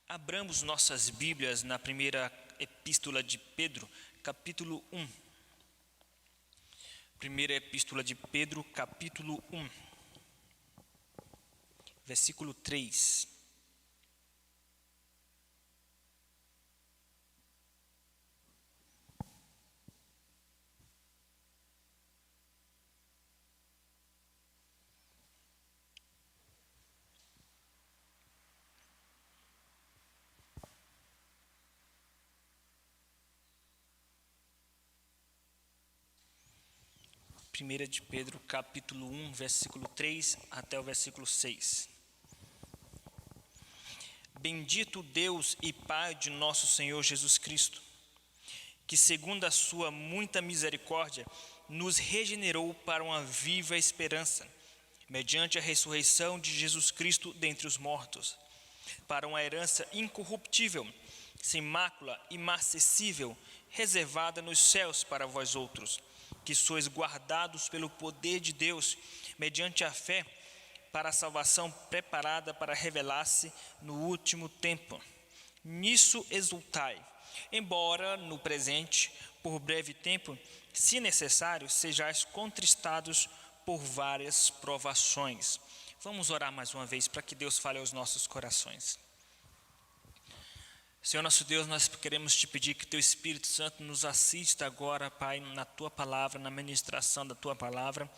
Abramos nossas Bíblias na primeira epístola de Pedro, capítulo 1. Primeira epístola de Pedro, capítulo 1, versículo 3. Primeira de Pedro, capítulo 1, versículo 3 até o versículo 6. Bendito Deus e Pai de nosso Senhor Jesus Cristo, que segundo a sua muita misericórdia, nos regenerou para uma viva esperança, mediante a ressurreição de Jesus Cristo dentre os mortos, para uma herança incorruptível, sem mácula, imarcessível, reservada nos céus para vós outros, que sois guardados pelo poder de Deus, mediante a fé, para a salvação preparada para revelar-se no último tempo. Nisso exultai, embora no presente, por breve tempo, se necessário, sejais contristados por várias provações. Vamos orar mais uma vez para que Deus fale aos nossos corações. Senhor nosso Deus, nós queremos te pedir que teu Espírito Santo nos assista agora, Pai, na tua palavra, na ministração da tua palavra,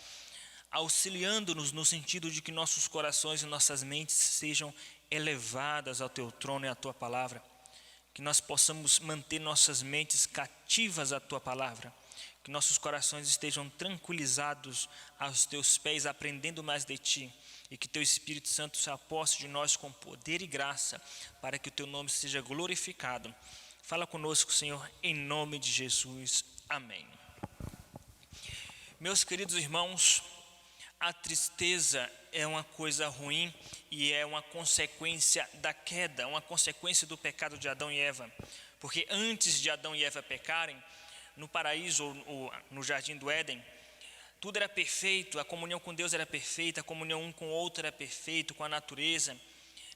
auxiliando-nos no sentido de que nossos corações e nossas mentes sejam elevadas ao teu trono e à tua palavra, que nós possamos manter nossas mentes cativas à tua palavra, que nossos corações estejam tranquilizados aos teus pés, aprendendo mais de ti, e que teu Espírito Santo se aposse de nós com poder e graça, para que o teu nome seja glorificado. Fala conosco, Senhor, em nome de Jesus. Amém. Meus queridos irmãos, a tristeza é uma coisa ruim e é uma consequência da queda, uma consequência do pecado de Adão e Eva. Porque antes de Adão e Eva pecarem, no paraíso ou no jardim do Éden, tudo era perfeito, a comunhão com Deus era perfeita, a comunhão um com o outro era perfeita, com a natureza.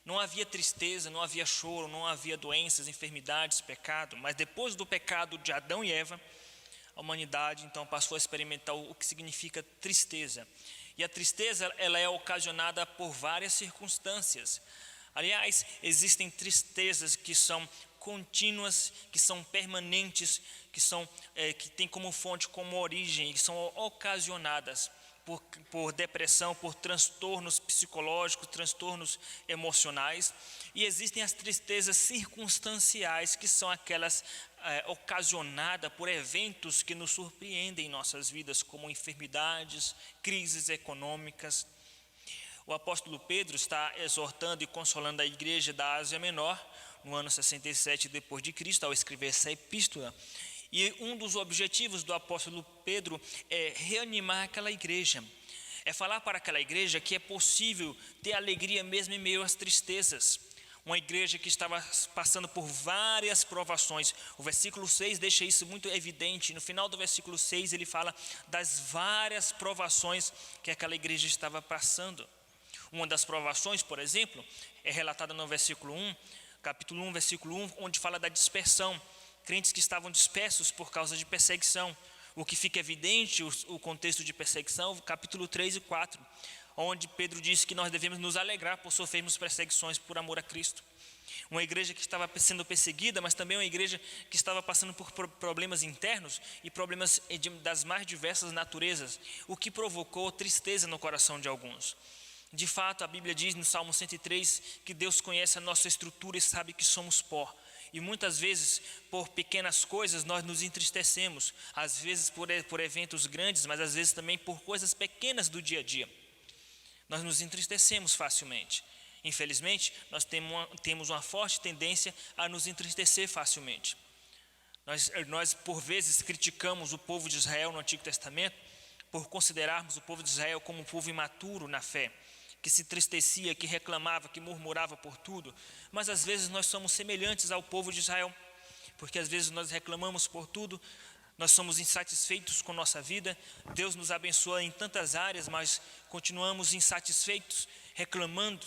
Não havia tristeza, não havia choro, não havia doenças, enfermidades, pecado. Mas depois do pecado de Adão e Eva, a humanidade então passou a experimentar o que significa tristeza. E a tristeza, ela é ocasionada por várias circunstâncias. Aliás, existem tristezas que são contínuas, que são permanentes, que têm como fonte, como origem, que são ocasionadas por depressão, por transtornos psicológicos, transtornos emocionais. E existem as tristezas circunstanciais, que são aquelas ocasionadas por eventos que nos surpreendem em nossas vidas, como enfermidades, crises econômicas. O apóstolo Pedro está exortando e consolando a igreja da Ásia Menor, no ano 67 depois de Cristo, ao escrever essa epístola. E um dos objetivos do apóstolo Pedro é reanimar aquela igreja, é falar para aquela igreja que é possível ter alegria mesmo em meio às tristezas. Uma igreja que estava passando por várias provações. O versículo 6 deixa isso muito evidente. No final do versículo 6 ele fala das várias provações que aquela igreja estava passando. Uma das provações, por exemplo, é relatada no versículo 1, capítulo 1, versículo 1, onde fala da dispersão. Crentes que estavam dispersos por causa de perseguição. O que fica evidente, o contexto de perseguição, capítulo 3 e 4, onde Pedro diz que nós devemos nos alegrar por sofrermos perseguições por amor a Cristo. Uma igreja que estava sendo perseguida, mas também uma igreja que estava passando por problemas internos e problemas das mais diversas naturezas, o que provocou tristeza no coração de alguns. De fato, a Bíblia diz no Salmo 103 que Deus conhece a nossa estrutura e sabe que somos pó. E muitas vezes, por pequenas coisas, nós nos entristecemos. Às vezes por eventos grandes, mas às vezes também por coisas pequenas do dia a dia. Nós nos entristecemos facilmente. Infelizmente, nós temos uma forte tendência a nos entristecer facilmente. Nós por vezes criticamos o povo de Israel no Antigo Testamento por considerarmos o povo de Israel como um povo imaturo na fé, que se entristecia, que reclamava, que murmurava por tudo. Mas às vezes nós somos semelhantes ao povo de Israel, porque às vezes nós reclamamos por tudo, nós somos insatisfeitos com nossa vida. Deus nos abençoa em tantas áreas, mas continuamos insatisfeitos, reclamando,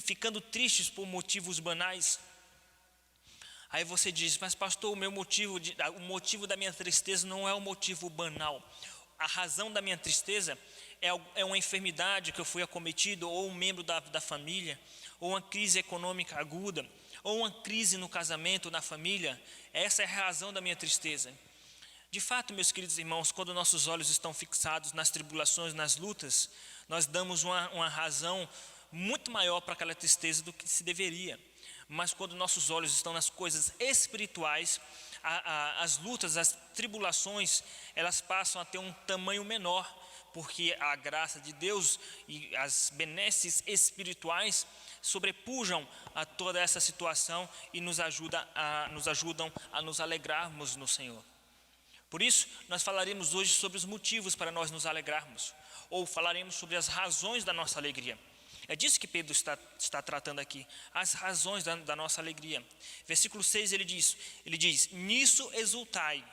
ficando tristes por motivos banais. Aí você diz, mas pastor, o motivo da minha tristeza não é um motivo banal. A razão da minha tristeza é uma enfermidade que eu fui acometido, ou um membro da família, ou uma crise econômica aguda, ou uma crise no casamento, na família. Essa é a razão da minha tristeza. De fato, meus queridos irmãos, quando nossos olhos estão fixados nas tribulações, nas lutas, nós damos uma razão muito maior para aquela tristeza do que se deveria. Mas quando nossos olhos estão nas coisas espirituais, as lutas, as tribulações, elas passam a ter um tamanho menor, porque a graça de Deus e as benesses espirituais sobrepujam a toda essa situação e nos ajudam a nos alegrarmos no Senhor. Por isso, nós falaremos hoje sobre os motivos para nós nos alegrarmos, ou falaremos sobre as razões da nossa alegria. É disso que Pedro está tratando aqui, as razões da nossa alegria. Versículo 6 ele diz, nisso exultai,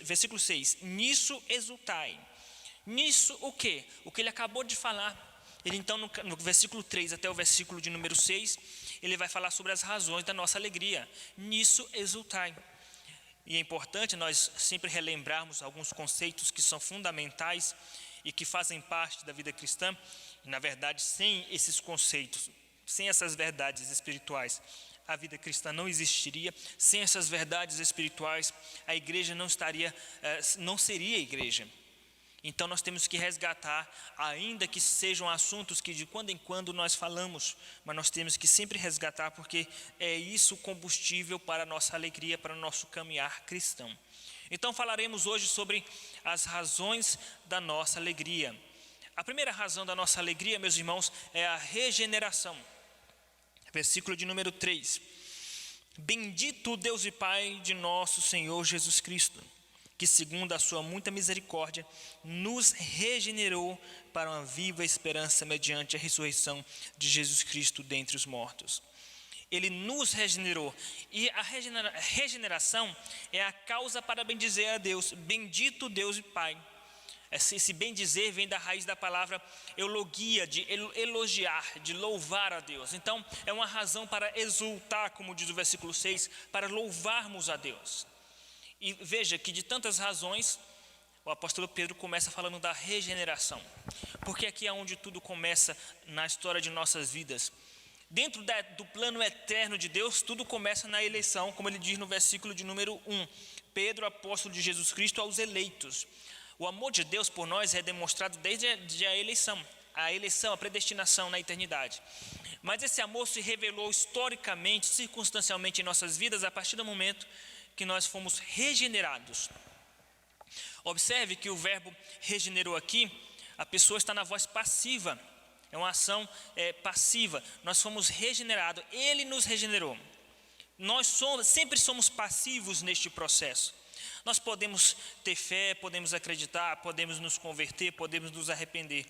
versículo 6, nisso exultai. Nisso o quê? O que ele acabou de falar. Ele então no versículo 3 até o versículo de número 6, ele vai falar sobre as razões da nossa alegria. Nisso exultai. E é importante nós sempre relembrarmos alguns conceitos que são fundamentais e que fazem parte da vida cristã. E, na verdade, sem esses conceitos, sem essas verdades espirituais, a vida cristã não existiria. Sem essas verdades espirituais, a igreja não seria igreja. Então nós temos que resgatar, ainda que sejam assuntos que de quando em quando nós falamos, mas nós temos que sempre resgatar, porque é isso o combustível para a nossa alegria, para o nosso caminhar cristão. Então falaremos hoje sobre as razões da nossa alegria. A primeira razão da nossa alegria, meus irmãos, é a regeneração. Versículo de número 3. Bendito Deus e Pai de nosso Senhor Jesus Cristo, que segundo a sua muita misericórdia, nos regenerou para uma viva esperança mediante a ressurreição de Jesus Cristo dentre os mortos. Ele nos regenerou, e a regeneração é a causa para bendizer a Deus. Bendito Deus e Pai. Esse bendizer vem da raiz da palavra eulogia, de elogiar, de louvar a Deus. Então é uma razão para exultar, como diz o versículo 6, para louvarmos a Deus. E veja que de tantas razões, o apóstolo Pedro começa falando da regeneração, porque aqui é onde tudo começa na história de nossas vidas. Dentro do plano eterno de Deus, tudo começa na eleição, como ele diz no versículo de número 1. Pedro, apóstolo de Jesus Cristo, aos eleitos. O amor de Deus por nós é demonstrado desde a eleição, a predestinação na eternidade. Mas esse amor se revelou historicamente, circunstancialmente em nossas vidas, a partir do momento que nós fomos regenerados. Observe que o verbo regenerou aqui, a pessoa está na voz passiva, é uma ação passiva. Nós fomos regenerados, Ele nos regenerou. Nós sempre somos passivos neste processo. Nós podemos ter fé, podemos acreditar, podemos nos converter, podemos nos arrepender,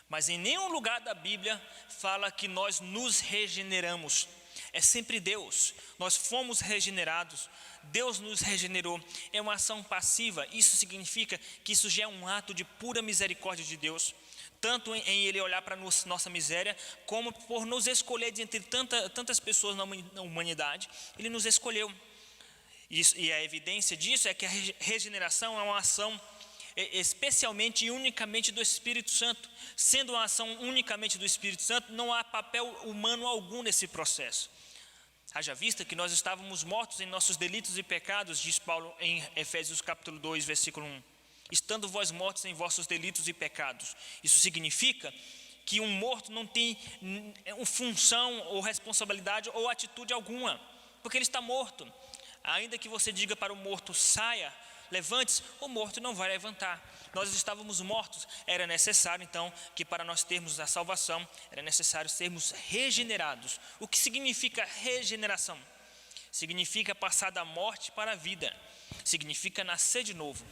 mas em nenhum lugar da Bíblia fala que nós nos regeneramos. É sempre Deus. Nós fomos regenerados, Deus nos regenerou. É uma ação passiva. Isso significa que isso já é um ato de pura misericórdia de Deus, tanto em Ele olhar para nossa miséria, como por nos escolher de entre tantas pessoas na humanidade. Ele nos escolheu. E a evidência disso é que a regeneração é uma ação especialmente e unicamente do Espírito Santo. Sendo uma ação unicamente do Espírito Santo, não há papel humano algum nesse processo. Haja vista que nós estávamos mortos em nossos delitos e pecados, diz Paulo em Efésios capítulo 2, versículo 1. Estando vós mortos em vossos delitos e pecados. Isso significa que um morto não tem função ou responsabilidade ou atitude alguma, porque ele está morto. Ainda que você diga para o morto, saia, levante-se, o morto não vai levantar. Nós estávamos mortos. Era necessário então que para nós termos a salvação, era necessário sermos regenerados. O que significa regeneração? Significa passar da morte para a vida. Significa nascer de novo.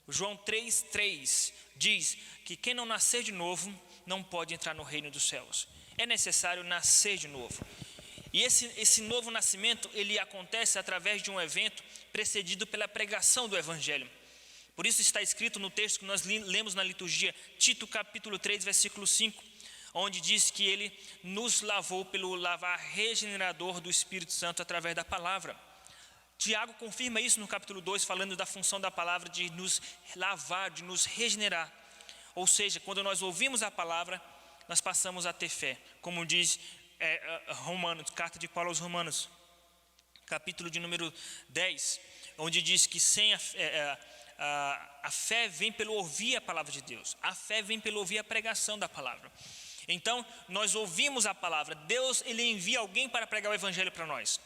João 3,3 diz que quem não nascer de novo não pode entrar no reino dos céus. É necessário nascer de novo. E esse novo nascimento, ele acontece através de um evento precedido pela pregação do Evangelho. Por isso está escrito no texto que nós lemos na liturgia, Tito capítulo 3, versículo 5. onde diz que Ele nos lavou pelo lavar regenerador do Espírito Santo através da palavra. Tiago confirma isso no capítulo 2, falando da função da palavra de nos lavar, de nos regenerar. Ou seja, quando nós ouvimos a palavra, nós passamos a ter fé, como diz Romanos, carta de Paulo aos Romanos, capítulo de número 10, onde diz que sem a fé vem pelo ouvir a palavra de Deus, a fé vem pelo ouvir a pregação da palavra. Então, nós ouvimos a palavra, Deus Ele envia alguém para pregar o evangelho para nós.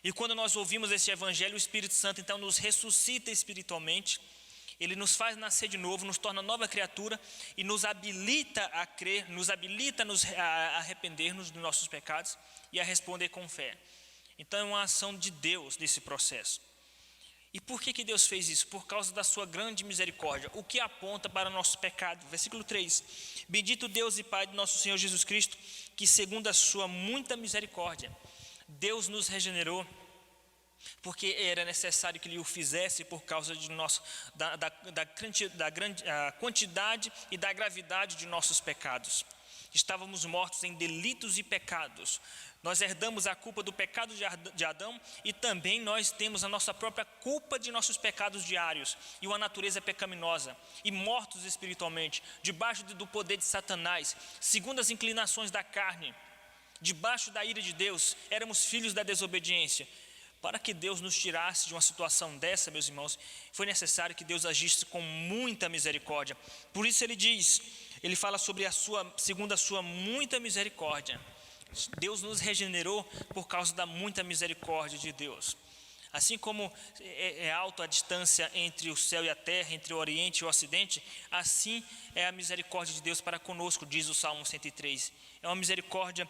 E quando nós ouvimos esse evangelho, o Espírito Santo então nos ressuscita espiritualmente, Ele nos faz nascer de novo, nos torna nova criatura e nos habilita a crer, nos habilita a arrepender-nos dos nossos pecados e a responder com fé. Então é uma ação de Deus nesse processo. E por que Deus fez isso? Por causa da sua grande misericórdia, o que aponta para o nosso pecado. Versículo 3: Bendito Deus e Pai de nosso Senhor Jesus Cristo, que segundo a sua muita misericórdia, Deus nos regenerou, porque era necessário que Ele o fizesse por causa de da quantidade e da gravidade de nossos pecados. Estávamos mortos em delitos e pecados. Nós herdamos a culpa do pecado de Adão e também nós temos a nossa própria culpa de nossos pecados diários e uma natureza pecaminosa e mortos espiritualmente, debaixo do poder de Satanás, segundo as inclinações da carne, debaixo da ira de Deus, éramos filhos da desobediência. Para que Deus nos tirasse de uma situação dessa, meus irmãos, foi necessário que Deus agisse com muita misericórdia. Por isso Ele fala sobre segundo a sua muita misericórdia. Deus nos regenerou por causa da muita misericórdia de Deus. Assim como é alta a distância entre o céu e a terra, entre o Oriente e o Ocidente, assim é a misericórdia de Deus para conosco, diz o Salmo 103. É uma misericórdia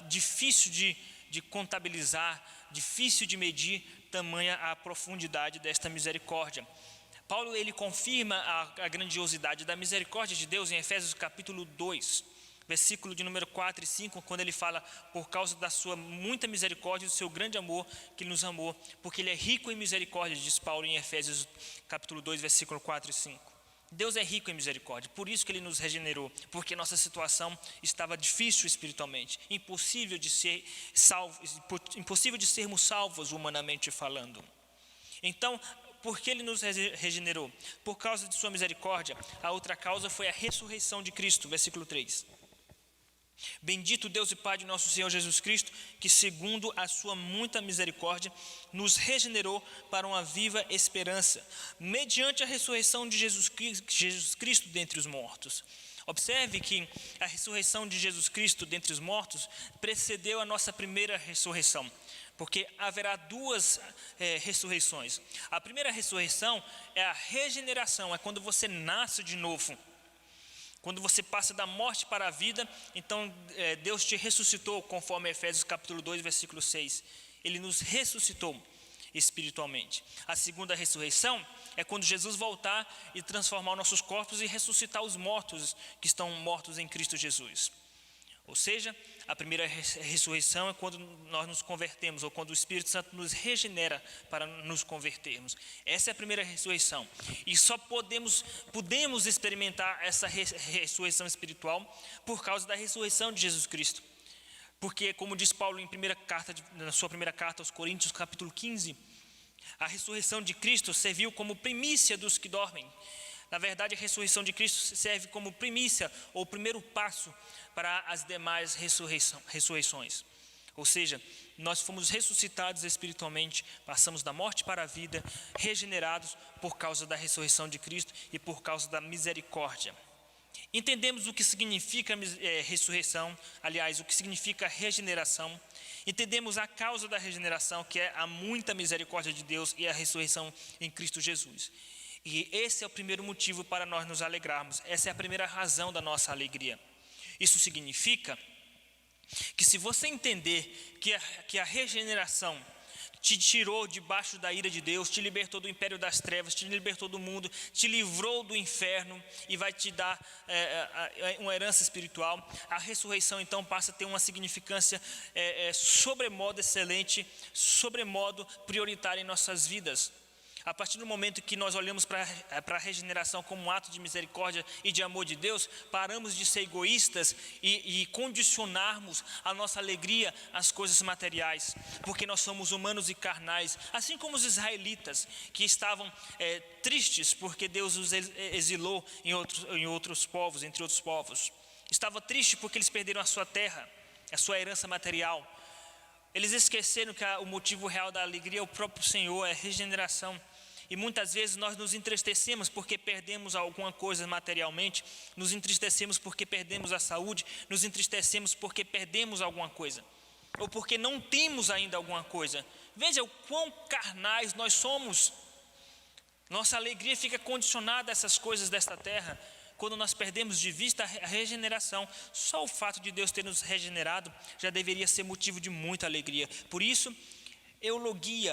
difícil de contabilizar, difícil de medir, tamanha a profundidade desta misericórdia. Paulo ele confirma a grandiosidade da misericórdia de Deus em Efésios capítulo 2, versículo de número 4 e 5, quando ele fala por causa da sua muita misericórdia e do seu grande amor que Ele nos amou, porque Ele é rico em misericórdia, diz Paulo em Efésios capítulo 2, versículo 4 e 5. Deus é rico em misericórdia, por isso que Ele nos regenerou, porque nossa situação estava difícil espiritualmente, impossível de sermos salvos humanamente falando. Então, por que Ele nos regenerou? Por causa de sua misericórdia. A outra causa foi a ressurreição de Cristo, versículo 3. Bendito Deus e Pai de nosso Senhor Jesus Cristo, que segundo a sua muita misericórdia, nos regenerou para uma viva esperança, mediante a ressurreição de Jesus Cristo dentre os mortos. Observe que a ressurreição de Jesus Cristo dentre os mortos precedeu a nossa primeira ressurreição, porque haverá duas ressurreições. A primeira ressurreição é a regeneração, é quando você nasce de novo. Quando você passa da morte para a vida, então Deus te ressuscitou, conforme Efésios capítulo 2, versículo 6. Ele nos ressuscitou espiritualmente. A segunda ressurreição é quando Jesus voltar e transformar nossos corpos e ressuscitar os mortos que estão mortos em Cristo Jesus. Ou seja, a primeira ressurreição é quando nós nos convertemos, ou quando o Espírito Santo nos regenera para nos convertermos. Essa é a primeira ressurreição. E só podemos experimentar essa ressurreição espiritual por causa da ressurreição de Jesus Cristo. Porque, como diz Paulo na sua primeira carta aos Coríntios, capítulo 15, a ressurreição de Cristo serviu como primícia dos que dormem. Na verdade, a ressurreição de Cristo serve como primícia, ou primeiro passo para as demais ressurreições. Ou seja, nós fomos ressuscitados espiritualmente, passamos da morte para a vida, regenerados por causa da ressurreição de Cristo e por causa da misericórdia. Entendemos o que significa ressurreição, aliás, o que significa regeneração. Entendemos a causa da regeneração, que é a muita misericórdia de Deus e a ressurreição em Cristo Jesus. E esse é o primeiro motivo para nós nos alegrarmos. Essa é a primeira razão da nossa alegria. Isso significa que se você entender que a regeneração te tirou debaixo da ira de Deus, te libertou do império das trevas, te libertou do mundo, te livrou do inferno e vai te dar uma herança espiritual, a ressurreição então passa a ter uma significância sobremodo excelente, sobremodo prioritária em nossas vidas. A partir do momento que nós olhamos para a regeneração como um ato de misericórdia e de amor de Deus, paramos de ser egoístas e condicionarmos a nossa alegria às coisas materiais, porque nós somos humanos e carnais, assim como os israelitas que estavam tristes porque Deus os exilou em outros povos, entre outros povos. Estavam tristes porque eles perderam a sua terra, a sua herança material. Eles esqueceram que o motivo real da alegria é o próprio Senhor, é a regeneração. E muitas vezes nós nos entristecemos porque perdemos alguma coisa materialmente, nos entristecemos porque perdemos a saúde, nos entristecemos porque perdemos alguma coisa, ou porque não temos ainda alguma coisa. Veja o quão carnais nós somos. Nossa alegria fica condicionada a essas coisas desta terra. Quando nós perdemos de vista a regeneração, só o fato de Deus ter nos regenerado já deveria ser motivo de muita alegria. Por isso, elogie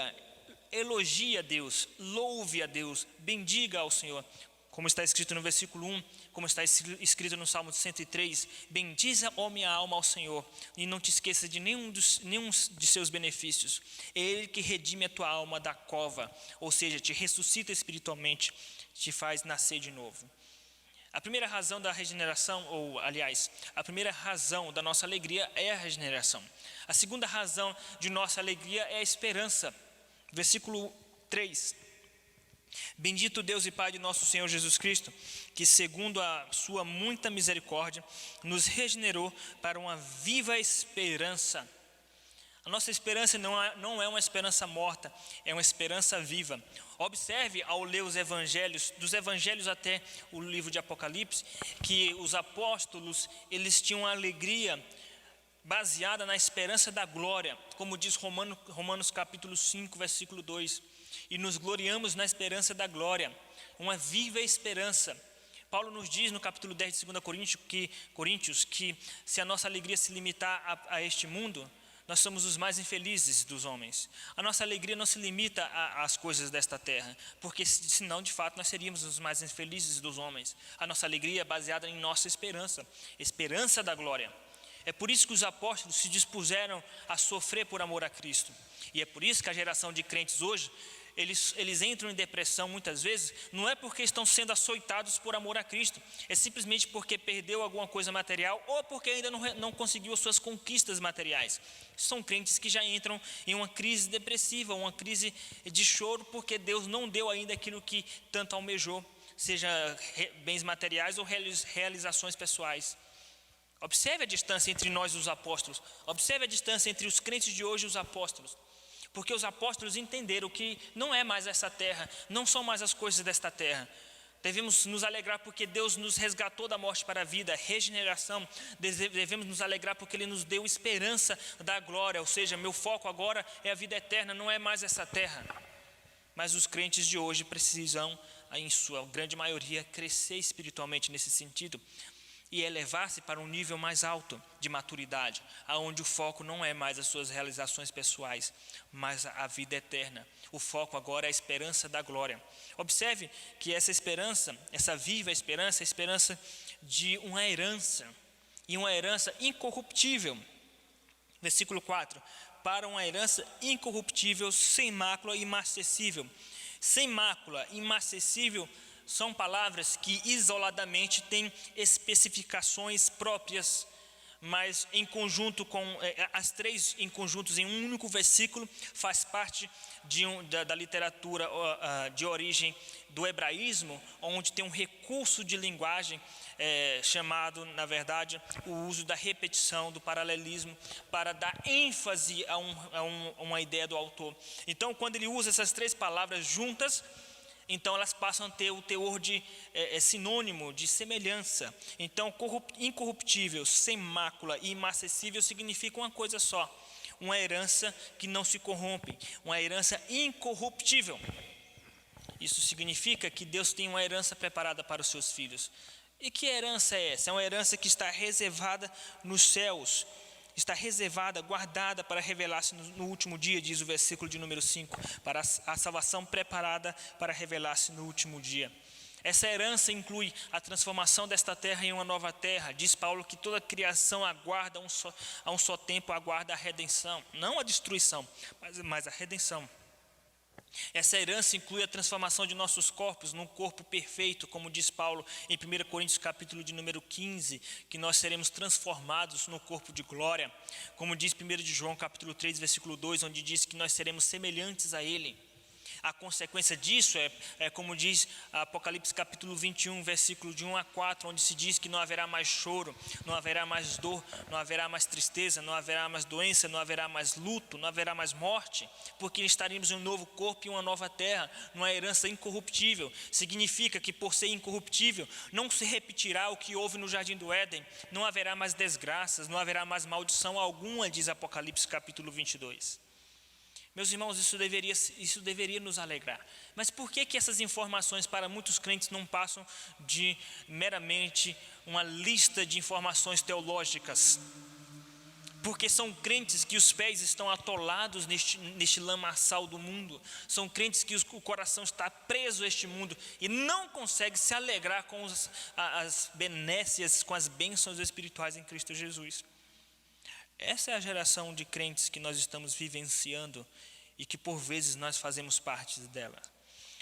a Deus, louve a Deus, bendiga ao Senhor. Como está escrito no versículo 1, como está escrito no Salmo 103, bendiza, ó minha alma, ao Senhor, e não te esqueça de nenhum de seus benefícios. É Ele que redime a tua alma da cova, ou seja, te ressuscita espiritualmente, te faz nascer de novo. A primeira razão da regeneração, a primeira razão da nossa alegria é a regeneração. A segunda razão de nossa alegria é a esperança. Versículo 3. Bendito Deus e Pai de nosso Senhor Jesus Cristo, que segundo a sua muita misericórdia, nos regenerou para uma viva esperança. A nossa esperança não é uma esperança morta, é uma esperança viva. Observe ao ler os evangelhos, dos evangelhos até o livro de Apocalipse, que os apóstolos, eles tinham uma alegria baseada na esperança da glória, como diz Romanos capítulo 5, versículo 2. E nos gloriamos na esperança da glória, uma viva esperança. Paulo nos diz no capítulo 10 de 2 Coríntios que se a nossa alegria se limitar a este mundo, nós somos os mais infelizes dos homens. A nossa alegria não se limita às coisas desta terra, porque senão de fato nós seríamos os mais infelizes dos homens. A nossa alegria é baseada em nossa esperança, esperança da glória. É por isso que os apóstolos se dispuseram a sofrer por amor a Cristo. E é por isso que a geração de crentes hoje, eles entram em depressão muitas vezes, não é porque estão sendo açoitados por amor a Cristo, é simplesmente porque perdeu alguma coisa material ou porque ainda não conseguiu as suas conquistas materiais. São crentes que já entram em uma crise depressiva, uma crise de choro, porque Deus não deu ainda aquilo que tanto almejou, seja bens materiais ou realizações pessoais. Observe a distância entre nós e os apóstolos, observe a distância entre os crentes de hoje e os apóstolos. Porque os apóstolos entenderam que não é mais essa terra, não são mais as coisas desta terra. Devemos nos alegrar porque Deus nos resgatou da morte para a vida, regeneração. Devemos nos alegrar porque Ele nos deu esperança da glória, ou seja, meu foco agora é a vida eterna, não é mais essa terra. Mas os crentes de hoje precisam, em sua grande maioria, crescer espiritualmente nesse sentido e elevar-se para um nível mais alto de maturidade, aonde o foco não é mais as suas realizações pessoais, mas a vida eterna. O foco agora é a esperança da glória. Observe que essa esperança, essa viva esperança, é a esperança de uma herança, e uma herança incorruptível. Versículo 4, para uma herança incorruptível, sem mácula e imarcessível. Sem mácula e imarcessível são palavras que isoladamente têm especificações próprias, mas em conjunto as três em conjuntos em um único versículo faz parte da literatura de origem do hebraísmo, onde tem um recurso de linguagem chamado, na verdade, o uso da repetição, do paralelismo, para dar ênfase a uma ideia do autor. Então, quando ele usa essas três palavras juntas, então elas passam a ter o teor de sinônimo, de semelhança. Então, incorruptível, sem mácula e imarcessível significa uma coisa só: uma herança que não se corrompe, uma herança incorruptível. Isso significa que Deus tem uma herança preparada para os seus filhos. E que herança é essa? É uma herança que está reservada nos céus, está reservada, guardada para revelar-se no último dia, diz o versículo de número 5, para a salvação preparada para revelar-se no último dia. Essa herança inclui a transformação desta terra em uma nova terra. Diz Paulo que toda a criação aguarda a um só tempo, aguarda a redenção, não a destruição, mas a redenção. Essa herança inclui a transformação de nossos corpos num corpo perfeito, como diz Paulo em 1 Coríntios capítulo de número 15, que nós seremos transformados no corpo de glória, como diz 1 de João capítulo 3, versículo 2, onde diz que nós seremos semelhantes a Ele. A consequência disso é como diz Apocalipse capítulo 21, versículo de 1 a 4, onde se diz que não haverá mais choro, não haverá mais dor, não haverá mais tristeza, não haverá mais doença, não haverá mais luto, não haverá mais morte, porque estaremos em um novo corpo e uma nova terra, numa herança incorruptível. Significa que por ser incorruptível, não se repetirá o que houve no Jardim do Éden, não haverá mais desgraças, não haverá mais maldição alguma, diz Apocalipse capítulo 22. Meus irmãos, isso deveria nos alegrar. Mas por que essas informações para muitos crentes não passam de meramente uma lista de informações teológicas? Porque são crentes que os pés estão atolados neste lamaçal do mundo. São crentes que o coração está preso a este mundo e não consegue se alegrar com as benécias, com as bênçãos espirituais em Cristo Jesus. Essa é a geração de crentes que nós estamos vivenciando e que por vezes nós fazemos parte dela.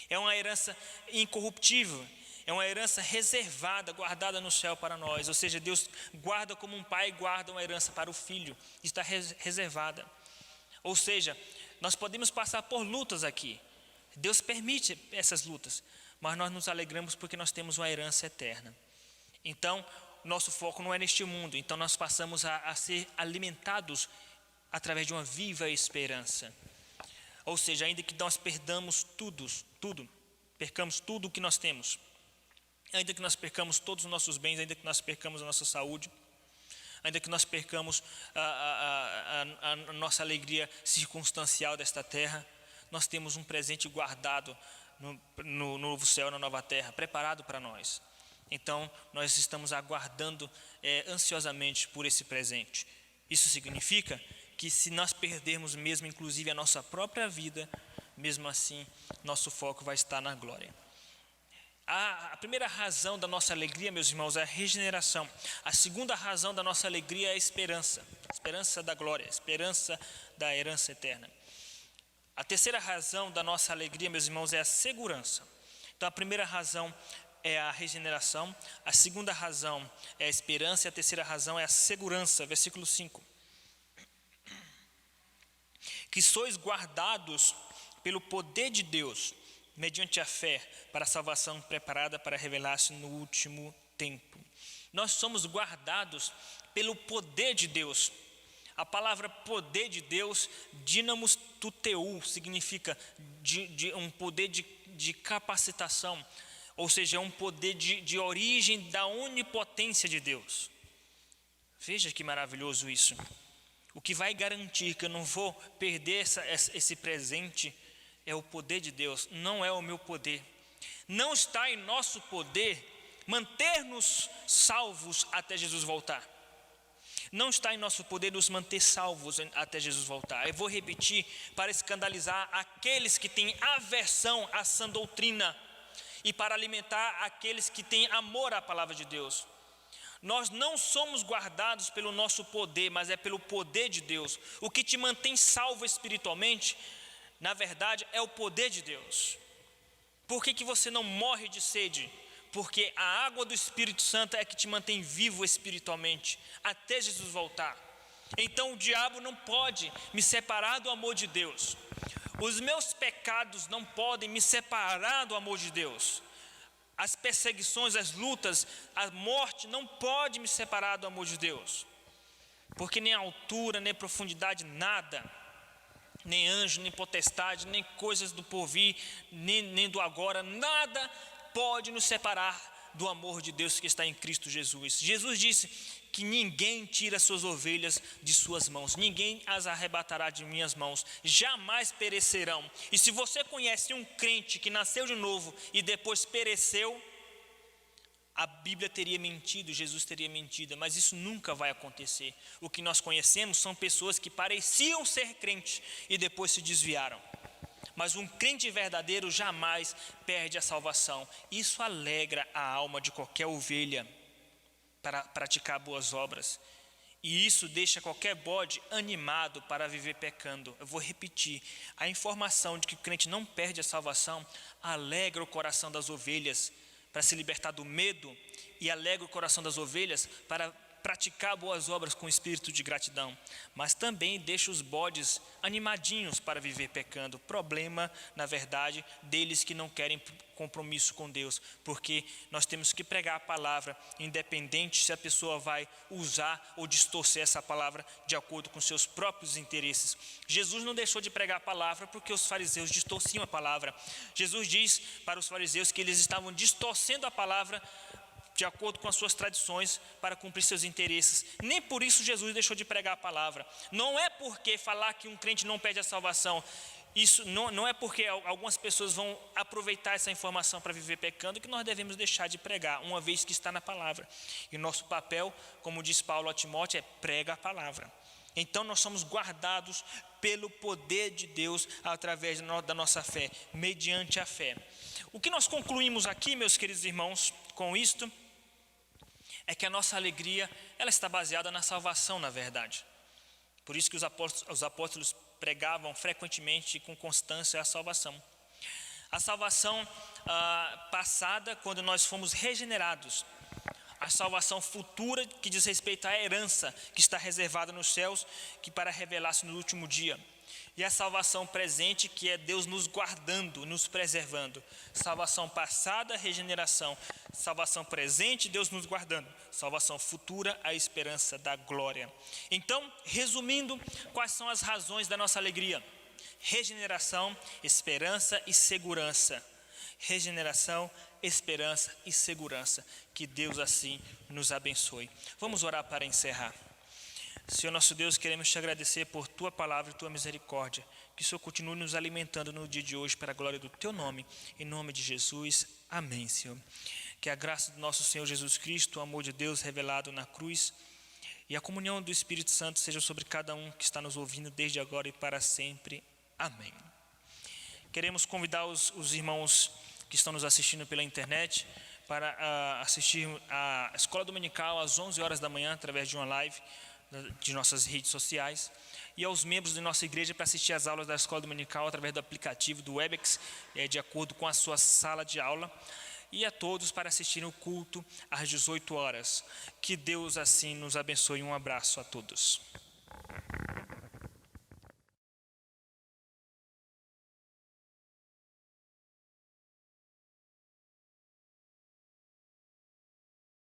É uma herança incorruptível, é uma herança reservada, guardada no céu para nós. Ou seja, Deus guarda como um pai guarda uma herança para o filho, está reservada. Ou seja, nós podemos passar por lutas aqui, Deus permite essas lutas, mas nós nos alegramos porque nós temos uma herança eterna. Então, nosso foco não é neste mundo, então nós passamos a ser alimentados através de uma viva esperança. Ou seja, ainda que nós percamos tudo o que nós temos, ainda que nós percamos todos os nossos bens, ainda que nós percamos a nossa saúde, ainda que nós percamos a nossa alegria circunstancial desta terra, nós temos um presente guardado no novo céu, na nova terra, preparado para nós. Então, nós estamos aguardando ansiosamente por esse presente. Isso significa que se nós perdermos mesmo, inclusive, a nossa própria vida, mesmo assim, nosso foco vai estar na glória. A primeira razão da nossa alegria, meus irmãos, é a regeneração. A segunda razão da nossa alegria é a esperança. Esperança da glória, esperança da herança eterna. A terceira razão da nossa alegria, meus irmãos, é a segurança. Então, a primeira razão é a regeneração, a segunda razão é a esperança e a terceira razão é a segurança. Versículo 5. Que sois guardados pelo poder de Deus, mediante a fé, para a salvação preparada para revelar-se no último tempo. Nós somos guardados pelo poder de Deus. A palavra poder de Deus, dínamos tuteu, significa um poder de capacitação. Ou seja, é um poder de origem da onipotência de Deus. Veja que maravilhoso isso. O que vai garantir que eu não vou perder esse presente é o poder de Deus, não é o meu poder. Não está em nosso poder manter-nos salvos até Jesus voltar. Não está em nosso poder nos manter salvos até Jesus voltar. Eu vou repetir para escandalizar aqueles que têm aversão à sã doutrina e para alimentar aqueles que têm amor à palavra de Deus. Nós não somos guardados pelo nosso poder, mas é pelo poder de Deus. O que te mantém salvo espiritualmente, na verdade, é o poder de Deus. Por que você não morre de sede? Porque a água do Espírito Santo é que te mantém vivo espiritualmente, até Jesus voltar. Então o diabo não pode me separar do amor de Deus. Os meus pecados não podem me separar do amor de Deus. As perseguições, as lutas, a morte não pode me separar do amor de Deus. Porque nem altura, nem profundidade, nada, nem anjo, nem potestade, nem coisas do porvir, nem do agora, nada pode nos separar do amor de Deus que está em Cristo Jesus. Jesus disse que ninguém tira suas ovelhas de suas mãos, ninguém as arrebatará de minhas mãos, jamais perecerão. E se você conhece um crente que nasceu de novo e depois pereceu, a Bíblia teria mentido, Jesus teria mentido, mas isso nunca vai acontecer. O que nós conhecemos são pessoas que pareciam ser crentes e depois se desviaram. Mas um crente verdadeiro jamais perde a salvação. Isso alegra a alma de qualquer ovelha para praticar boas obras. E isso deixa qualquer bode animado para viver pecando. Eu vou repetir: a informação de que o crente não perde a salvação alegra o coração das ovelhas para se libertar do medo, e alegra o coração das ovelhas para praticar boas obras com espírito de gratidão, mas também deixa os bodes animadinhos para viver pecando. Problema, na verdade, deles que não querem compromisso com Deus, porque nós temos que pregar a palavra, independente se a pessoa vai usar ou distorcer essa palavra de acordo com seus próprios interesses. Jesus não deixou de pregar a palavra porque os fariseus distorciam a palavra. Jesus diz para os fariseus que eles estavam distorcendo a palavra de acordo com as suas tradições para cumprir seus interesses. Nem por isso Jesus deixou de pregar a palavra. Não é porque falar que um crente não perde a salvação, isso não é porque algumas pessoas vão aproveitar essa informação para viver pecando que nós devemos deixar de pregar, uma vez que está na palavra. E nosso papel, como diz Paulo a Timóteo, é prega a palavra. Então nós somos guardados pelo poder de Deus através da nossa fé, mediante a fé. O que nós concluímos aqui, meus queridos irmãos, com isto, é que a nossa alegria, ela está baseada na salvação, na verdade. Por isso que os apóstolos pregavam frequentemente e com constância a salvação. A salvação passada, quando nós fomos regenerados. A salvação futura, que diz respeito à herança que está reservada nos céus, que para revelar-se no último dia. E a salvação presente, que é Deus nos guardando, nos preservando. Salvação passada, regeneração. Salvação presente, Deus nos guardando. Salvação futura, a esperança da glória. Então, resumindo, quais são as razões da nossa alegria? Regeneração, esperança e segurança. Regeneração, esperança e segurança. Que Deus assim nos abençoe. Vamos orar para encerrar. Senhor nosso Deus, queremos te agradecer por tua palavra e tua misericórdia. Que o Senhor continue nos alimentando no dia de hoje para a glória do teu nome. Em nome de Jesus, amém, Senhor. Que a graça do nosso Senhor Jesus Cristo, o amor de Deus revelado na cruz e a comunhão do Espírito Santo seja sobre cada um que está nos ouvindo desde agora e para sempre. Amém. Queremos convidar os irmãos que estão nos assistindo pela internet para assistir a Escola Dominical às 11 horas da manhã através de uma live de nossas redes sociais, e aos membros de nossa igreja para assistir às aulas da Escola Dominical através do aplicativo do Webex, de acordo com a sua sala de aula, e a todos para assistirem o culto às 18 horas. Que Deus assim nos abençoe. Um abraço a todos.